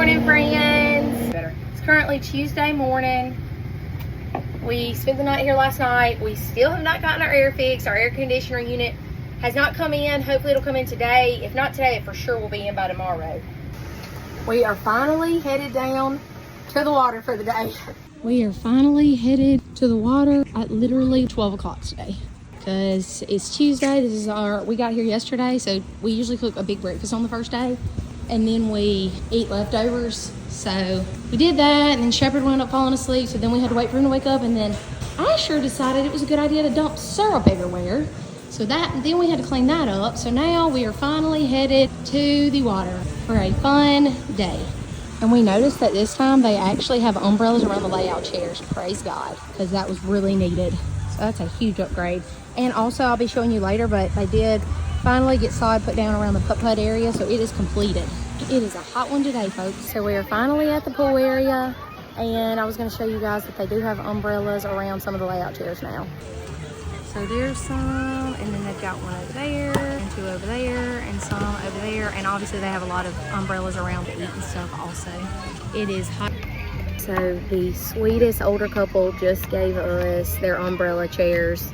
morning, friends. It's currently Tuesday morning. We spent the night here last night. We still have not gotten our air fixed. Our air conditioner unit has not come in. Hopefully it'll come in today. If not today, it for sure will be in by tomorrow. We are finally headed down to the water for the day. We are finally headed to the water at literally 12 o'clock today. Because it's Tuesday. We got here yesterday, so we usually cook a big breakfast on the first day. And then we eat leftovers. So we did that, and then Shepherd wound up falling asleep, so then we had to wait for him to wake up, and then Asher decided it was a good idea to dump syrup everywhere. So then we had to clean that up. So now we are finally headed to the water for a fun day. And we noticed that this time they actually have umbrellas around the layout chairs. Praise God, because that was really needed. So that's a huge upgrade. And also, I'll be showing you later, but they did finally get sod put down around the putt-putt area, so it is completed. It is a hot one today, folks. So we are finally at the pool area, and I was going to show you guys that they do have umbrellas around some of the layout chairs now. So there's some, and then they've got one over there, and two over there, and some over there, and obviously they have a lot of umbrellas around to eat and stuff also. It is hot. So the sweetest older couple just gave us their umbrella chairs.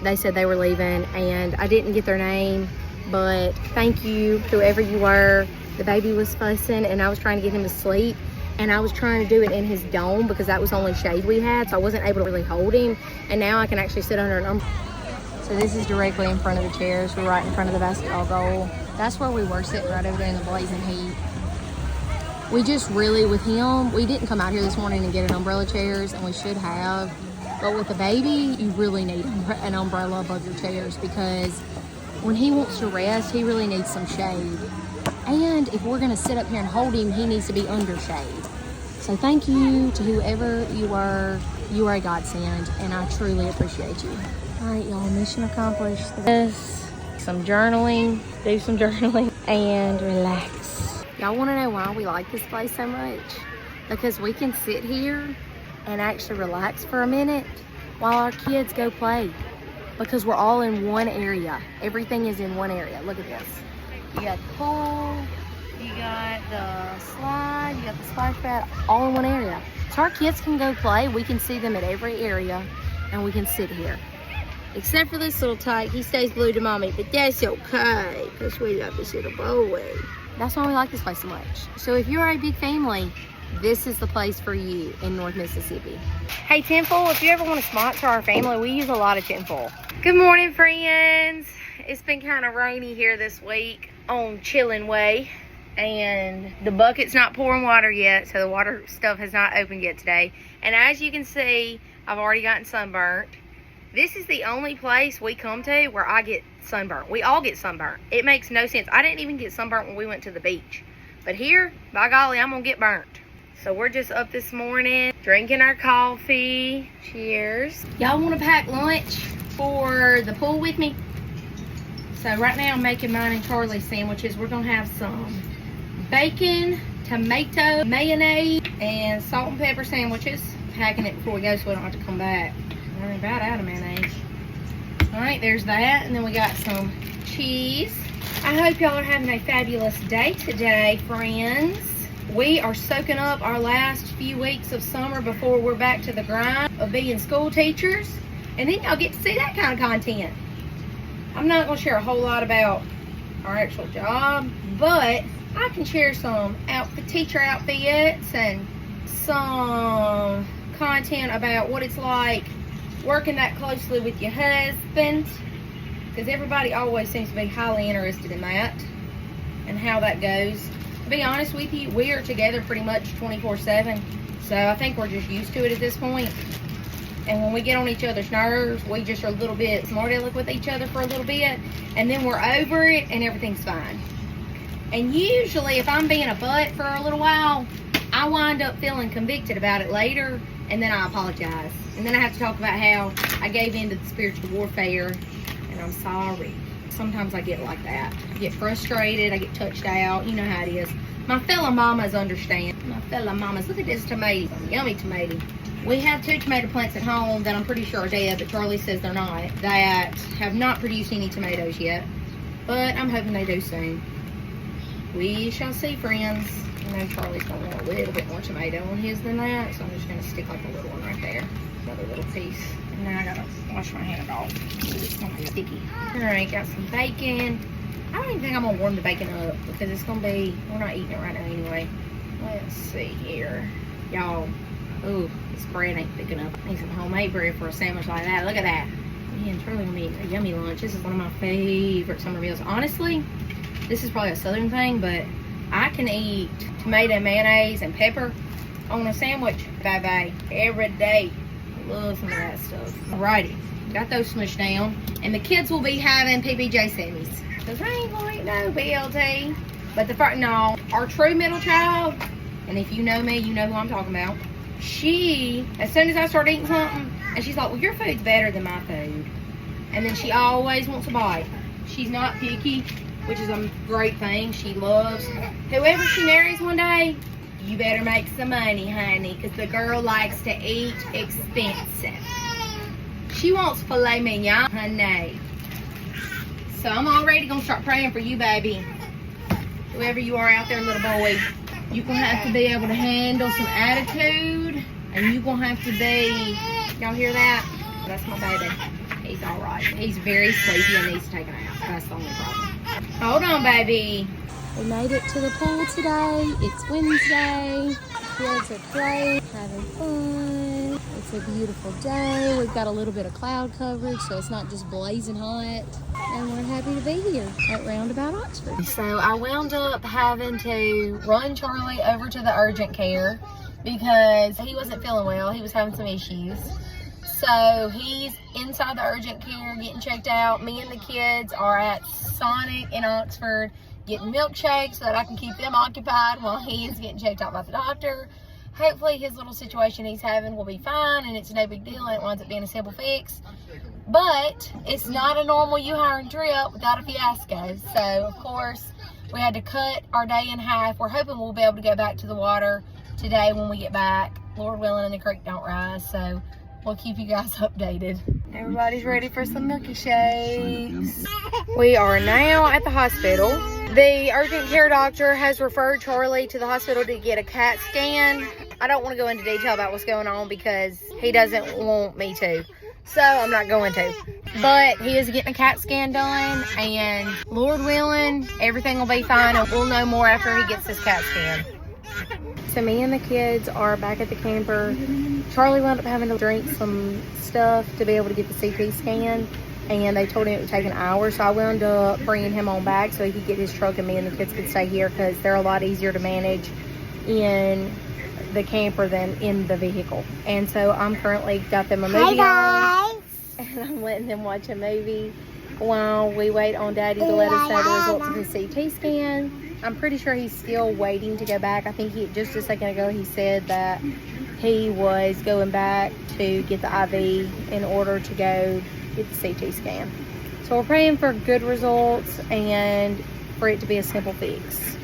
They said they were leaving, and I didn't get their name, but thank you, whoever you were. The baby was fussing, and I was trying to get him to sleep, and I was trying to do it in his dome because that was the only shade we had, so I wasn't able to really hold him, and now I can actually sit under an umbrella. So this is directly in front of the chairs. We're right in front of the basketball goal. That's where we were sitting, right over there in the blazing heat. We just really, with him, we didn't come out here this morning and get an umbrella chairs, and we should have. But with the baby, you really need an umbrella above your chairs because when he wants to rest, he really needs some shade. And if we're gonna sit up here and hold him, he needs to be under shade. So thank you to whoever you were. You are a godsend, and I truly appreciate you. All right, y'all, mission accomplished. This, some journaling, do some journaling, and relax. Y'all wanna know why we like this place so much? Because we can sit here and actually relax for a minute while our kids go play, because we're all in one area. Everything is in one area. Look at this. You got the pool, you got the slide, you got the splash pad, all in one area. So our kids can go play. We can see them at every area, and we can sit here. Except for this little tyke, he stays glued to mommy, but that's okay, because we love this little boy. That's why we like this place so much. So if you're a big family, this is the place for you in North Mississippi. Hey, tinfoil, if you ever want to sponsor our family, we use a lot of tinfoil. Good morning, friends. It's been kind of rainy here this week on Chillin' Way, and the bucket's not pouring water yet, so the water stuff has not opened yet today. And as you can see, I've already gotten sunburnt. This is the only place we come to where I get sunburnt. We all get sunburnt. It makes no sense. I didn't even get sunburnt when we went to the beach. But here, by golly, I'm going to get burnt. So we're just up this morning, drinking our coffee. Cheers. Y'all want to pack lunch for the pool with me? So right now I'm making mine and Carly's sandwiches. We're going to have some bacon, tomato, mayonnaise, and salt and pepper sandwiches. Packing it before we go so we don't have to come back. We're about out of mayonnaise. All right, there's that. And then we got some cheese. I hope y'all are having a fabulous day today, friends. We are soaking up our last few weeks of summer before we're back to the grind of being school teachers. And then y'all get to see that kind of content. I'm not going to share a whole lot about our actual job, but I can share some teacher outfits and some content about what it's like working that closely with your husband, because everybody always seems to be highly interested in that and how that goes. To be honest with you, we are together pretty much 24/7, so I think we're just used to it at this point. And when we get on each other's nerves, we just are a little bit smart aleck with each other for a little bit, and then we're over it and everything's fine. And usually if I'm being a butt for a little while, I wind up feeling convicted about it later, and then I apologize. And then I have to talk about how I gave in to the spiritual warfare, and I'm sorry. Sometimes I get like that. I get frustrated, I get touched out, you know how it is. My fellow mamas understand. My fellow mamas, look at this tomato, yummy tomato. We have 2 tomato plants at home that I'm pretty sure are dead, but Charlie says they're not, that have not produced any tomatoes yet. But I'm hoping they do soon. We shall see, friends. I know Charlie's gonna want a little bit more tomato on his than that, so I'm just gonna stick like a little one right there. Another little piece. And now I gotta wash my hand off. It's gonna be sticky. Alright, got some bacon. I don't even think I'm gonna warm the bacon up because it's gonna be, we're not eating it right now anyway. Let's see here. Y'all, ooh, this bread ain't thick enough. I need some homemade bread for a sandwich like that. Look at that. Man, Charlie gonna eat a yummy lunch. This is one of my favorite summer meals. Honestly, this is probably a southern thing, but I can eat tomato, mayonnaise, and pepper on a sandwich, baby, every day. Love some of that stuff. Alrighty, got those smushed down. And the kids will be having PBJ semis. Because I ain't gonna eat no BLT. But no, our true middle child, and if you know me, you know who I'm talking about. She, as soon as I start eating something, and she's like, well, your food's better than my food. And then she always wants a bite. She's not picky, which is a great thing. She loves whoever she marries one day. You better make some money, honey, because the girl likes to eat expensive. She wants filet mignon, honey. So I'm already gonna start praying for you, baby. Whoever you are out there, little boy, you're gonna have to be able to handle some attitude, and you're gonna have to be, y'all hear that? That's my baby. He's all right. He's very sleepy and needs taken out. That's the only problem. Hold on, baby. We made it to the pool today. It's Wednesday. Kids are playing, having fun. It's a beautiful day. We've got a little bit of cloud coverage, so it's not just blazing hot. And we're happy to be here at Roundabout Oxford. So I wound up having to run Charlie over to the urgent care because he wasn't feeling well. He was having some issues. So he's inside the urgent care getting checked out. Me and the kids are at Sonic in Oxford getting milkshakes so that I can keep them occupied while he is getting checked out by the doctor. Hopefully his little situation he's having will be fine and it's no big deal and it winds up being a simple fix. But it's not a normal U-hiring trip without a fiasco. So of course we had to cut our day in half. We're hoping we'll be able to go back to the water today when we get back. Lord willing, and the creek don't rise. So we'll keep you guys updated. Everybody's ready for some milky shakes. We are now at the hospital. The urgent care doctor has referred Charlie to the hospital to get a CAT scan. I don't want to go into detail about what's going on because he doesn't want me to. So I'm not going to. But he is getting a CAT scan done, and Lord willing, everything will be fine, and we'll know more after he gets this CAT scan. So me and the kids are back at the camper. Charlie wound up having to drink some stuff to be able to get the CT scan, and they told him it would take an hour, so I wound up bringing him on back so he could get his truck and me and the kids could stay here because they're a lot easier to manage in the camper than in the vehicle. And so I'm currently got them a movie on, and I'm letting them watch a movie while we wait on Daddy to let us know the results of his CT scan. I'm pretty sure he's still waiting to go back. I think just a second ago he said that he was going back to get the IV in order to go get the CT scan. So we're praying for good results and for it to be a simple fix.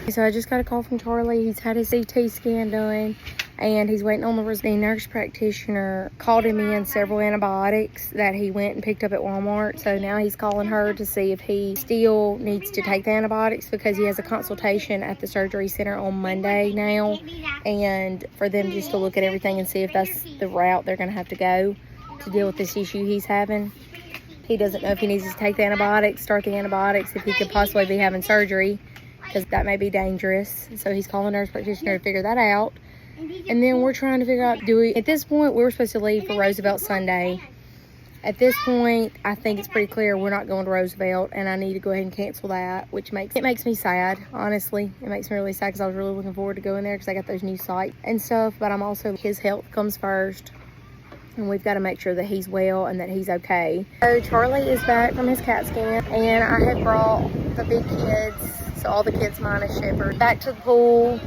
So I just got a call from Charlie. He's had his CT scan done and he's waiting on the result. The nurse practitioner called him in several antibiotics that he went and picked up at Walmart. So now he's calling her to see if he still needs to take the antibiotics because he has a consultation at the surgery center on Monday now, and for them just to look at everything and see if that's the route they're going to have to go to deal with this issue he's having. He doesn't know if he needs to take the antibiotics, start the antibiotics, if he could possibly be having surgery, because that may be dangerous. So he's calling the nurse practitioner to figure that out. And then we're trying to figure out, at this point, we were supposed to leave for Roosevelt Sunday. At this point, I think it's pretty clear we're not going to Roosevelt, and I need to go ahead and cancel that, which makes me sad, honestly. It makes me really sad because I was really looking forward to going there because I got those new sites and stuff, but I'm also, his health comes first, and we've got to make sure that he's well and that he's okay. So Charlie is back from his CAT scan, and I have brought the big kids, so all the kids minus Shepherd, back to the pool.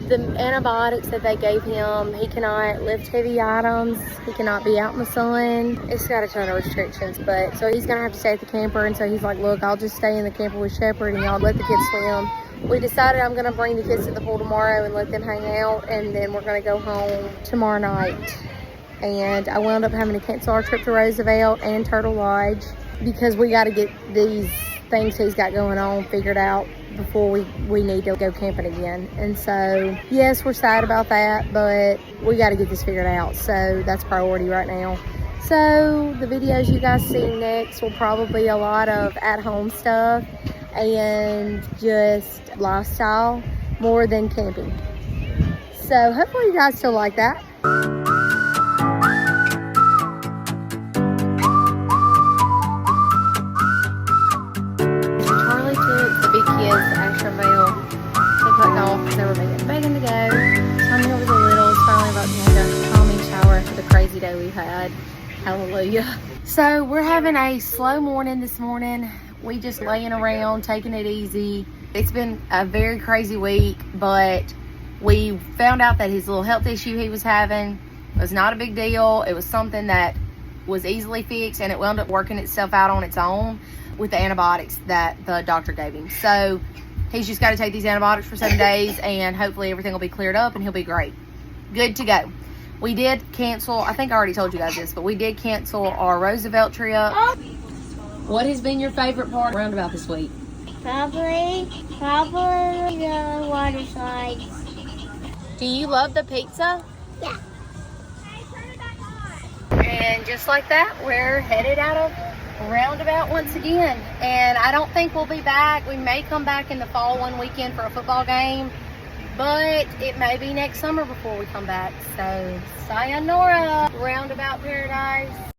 The antibiotics that they gave him, he cannot lift heavy items, he cannot be out in the sun. It's got a ton of restrictions, but so he's gonna have to stay at the camper. And so he's like, look, I'll just stay in the camper with Shepherd and y'all let the kids swim. We decided I'm gonna bring the kids to the pool tomorrow and let them hang out, and then we're gonna go home tomorrow night. And I wound up having to cancel our trip to Roosevelt and Turtle Lodge because we got to get these things he's got going on figured out before we need to go camping again. And so, yes, we're sad about that, but we got to get this figured out. So that's priority right now. So the videos you guys see next will probably be a lot of at-home stuff and just lifestyle more than camping. So hopefully you guys still like that. Charlie took the big kids to Asheville. They played golf. They were begging to go. Tommy over the littles finally about to have a calming shower after the crazy day we've had. Hallelujah. So we're having a slow morning this morning. We just laying around, taking it easy. It's been a very crazy week, but we found out that his little health issue he was having was not a big deal. It was something that was easily fixed, and it wound up working itself out on its own with the antibiotics that the doctor gave him. So he's just got to take these antibiotics for 7 days, and hopefully everything will be cleared up and he'll be great. Good to go. We did cancel, I think I already told you guys this, but we did cancel our Roosevelt trip. What has been your favorite part of Roundabout this week? Probably the water slides. Do you love the pizza? Yeah. And just like that, we're headed out of Roundabout once again. And I don't think we'll be back. We may come back in the fall one weekend for a football game, but it may be next summer before we come back. So sayonara, Roundabout Paradise.